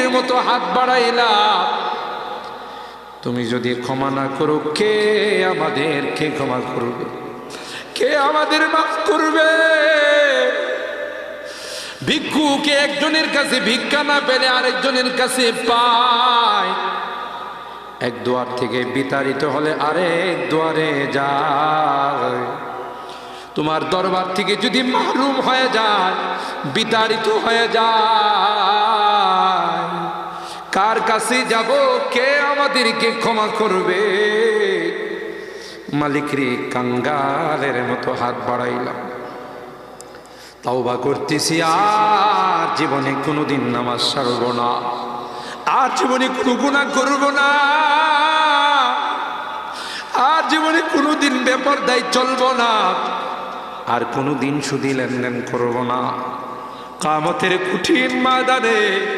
কুটির মতো হাত বাড়াইলাম, তুমি যদি ক্ষমা না করো কে আমাদেরকে ক্ষমা করবে, কে আমাদের মাফ করবে? ভিক্ষুকে একজনের কাছে ভিক্ষা না পেলে আরেকজনের কাছে পায়, এক দুয়ার থেকে বিতাড়িত হলে আরেক দুয়ারে যায়। তোমার দরবার থেকে যদি মাহরুম হয়ে যায়, বিতাড়িত হয়ে যায়, কার কাছে যাব, কে আমাদেরকে ক্ষমা করবে? মালিক রে, কাঙ্গালের মতো হাত বাড়াইলাম, তাওবা করতেছি, আর জীবনে কোনোদিন নামাজ ছাড়ব না, আর জীবনে কোনো গুনাহ করব না, আর জীবনে কোনোদিন বেপরদায় চলব না, আর কোনোদিন সুদী লেনদেন করব না। কিয়ামতের কঠিন ময়দানে